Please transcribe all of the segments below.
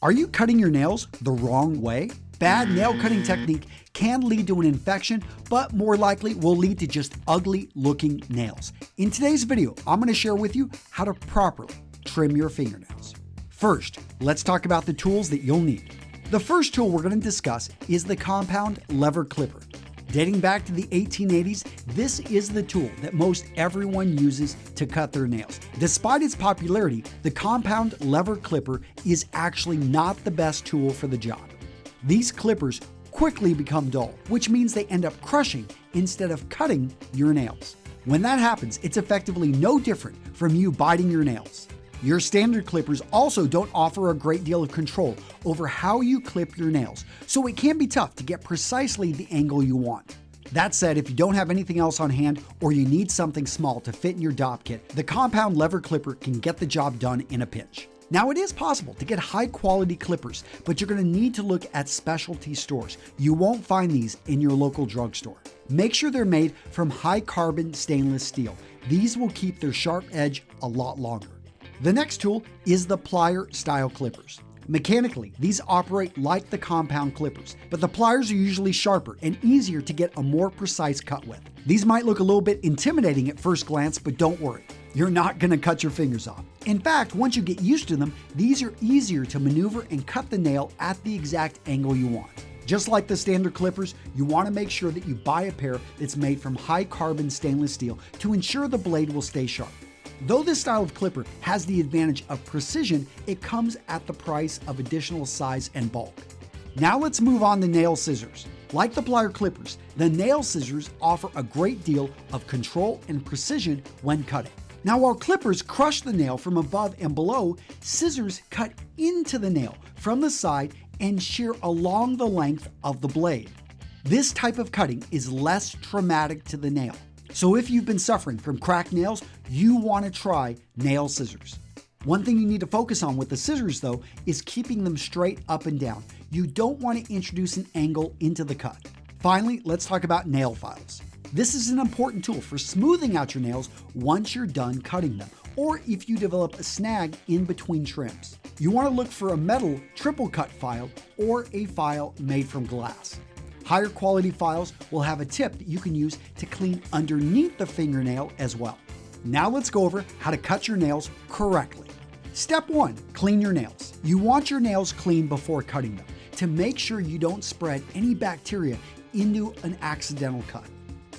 Are you cutting your nails the wrong way? Bad nail cutting technique can lead to an infection, but more likely will lead to just ugly looking nails. In today's video, I'm going to share with you how to properly trim your fingernails. First, let's talk about the tools that you'll need. The first tool we're going to discuss is the compound lever clipper. Dating back to the 1880s, this is the tool that most everyone uses to cut their nails. Despite its popularity, the compound lever clipper is actually not the best tool for the job. These clippers quickly become dull, which means they end up crushing instead of cutting your nails. When that happens, it's effectively no different from you biting your nails. Your standard clippers also don't offer a great deal of control over how you clip your nails, so it can be tough to get precisely the angle you want. That said, if you don't have anything else on hand or you need something small to fit in your DOP kit, the compound lever clipper can get the job done in a pinch. Now, it is possible to get high quality clippers, but you're going to need to look at specialty stores. You won't find these in your local drugstore. Make sure they're made from high carbon stainless steel. These will keep their sharp edge a lot longer. The next tool is the PLIER style clippers. Mechanically, these operate like the compound clippers, but the pliers are usually sharper and easier to get a more precise cut with. These might look a little bit intimidating at first glance, but don't worry, you're not going to cut your fingers off. In fact, once you get used to them, these are easier to maneuver and cut the nail at the exact angle you want. Just like the standard clippers, you want to make sure that you buy a pair that's made from high carbon stainless steel to ensure the blade will stay sharp. Though this style of clipper has the advantage of precision, it comes at the price of additional size and bulk. Now let's move on to nail scissors. Like the PLIER clippers, the nail scissors offer a great deal of control and precision when cutting. Now, while clippers crush the nail from above and below, scissors cut into the nail from the side and shear along the length of the blade. This type of cutting is less traumatic to the nail. So if you've been suffering from cracked nails, you want to try nail scissors. One thing you need to focus on with the scissors, though, is keeping them straight up and down. You don't want to introduce an angle into the cut. Finally, let's talk about nail files. This is an important tool for smoothing out your nails once you're done cutting them, or if you develop a snag in between trims. You want to look for a metal triple cut file or a file made from glass. Higher quality files will have a tip that you can use to clean underneath the fingernail as well. Now let's go over how to cut your nails correctly. Step 1, clean your nails. You want your nails clean before cutting them to make sure you don't spread any bacteria into an accidental cut.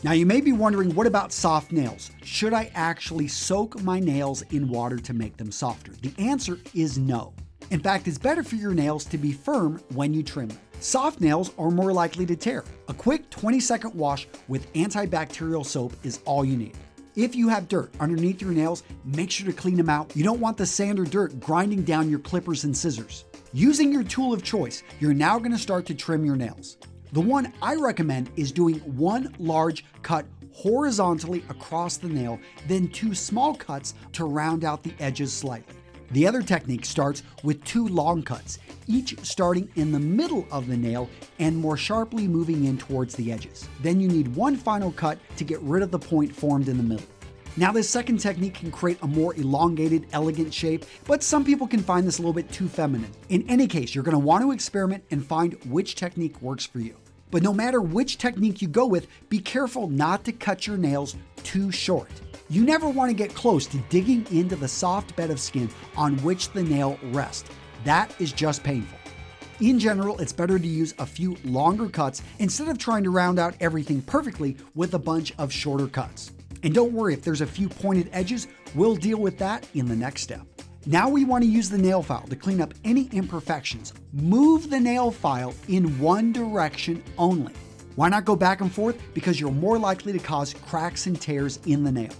Now you may be wondering, what about soft nails? Should I actually soak my nails in water to make them softer? The answer is no. In fact, it's better for your nails to be firm when you trim them. Soft nails are more likely to tear. A quick 20-second wash with antibacterial soap is all you need. If you have dirt underneath your nails, make sure to clean them out. You don't want the sand or dirt grinding down your clippers and scissors. Using your tool of choice, you're now going to start to trim your nails. The one I recommend is doing one large cut horizontally across the nail, then 2 small cuts to round out the edges slightly. The other technique starts with 2 long cuts, each starting in the middle of the nail and more sharply moving in towards the edges. Then you need one final cut to get rid of the point formed in the middle. Now, this second technique can create a more elongated, elegant shape, but some people can find this a little bit too feminine. In any case, you're going to want to experiment and find which technique works for you. But no matter which technique you go with, be careful not to cut your nails too short. You never want to get close to digging into the soft bed of skin on which the nail rests. That is just painful. In general, it's better to use a few longer cuts instead of trying to round out everything perfectly with a bunch of shorter cuts. And don't worry if there's a few pointed edges, we'll deal with that in the next step. Now we want to use the nail file to clean up any imperfections. Move the nail file in one direction only. Why not go back and forth? Because you're more likely to cause cracks and tears in the nail.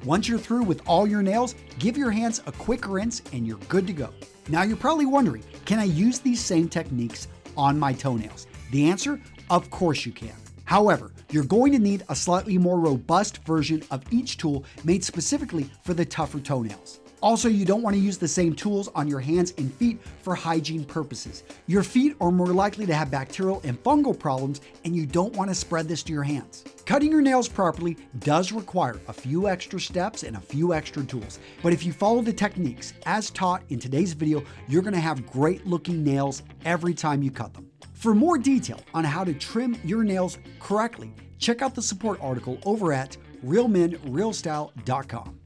Once you're through with all your nails, give your hands a quick rinse and you're good to go. Now you're probably wondering, can I use these same techniques on my toenails? The answer, of course you can. However, you're going to need a slightly more robust version of each tool made specifically for the tougher toenails. Also, you don't want to use the same tools on your hands and feet for hygiene purposes. Your feet are more likely to have bacterial and fungal problems, and you don't want to spread this to your hands. Cutting your nails properly does require a few extra steps and a few extra tools, but if you follow the techniques as taught in today's video, you're going to have great looking nails every time you cut them. For more detail on how to trim your nails correctly, check out the support article over at realmenrealstyle.com.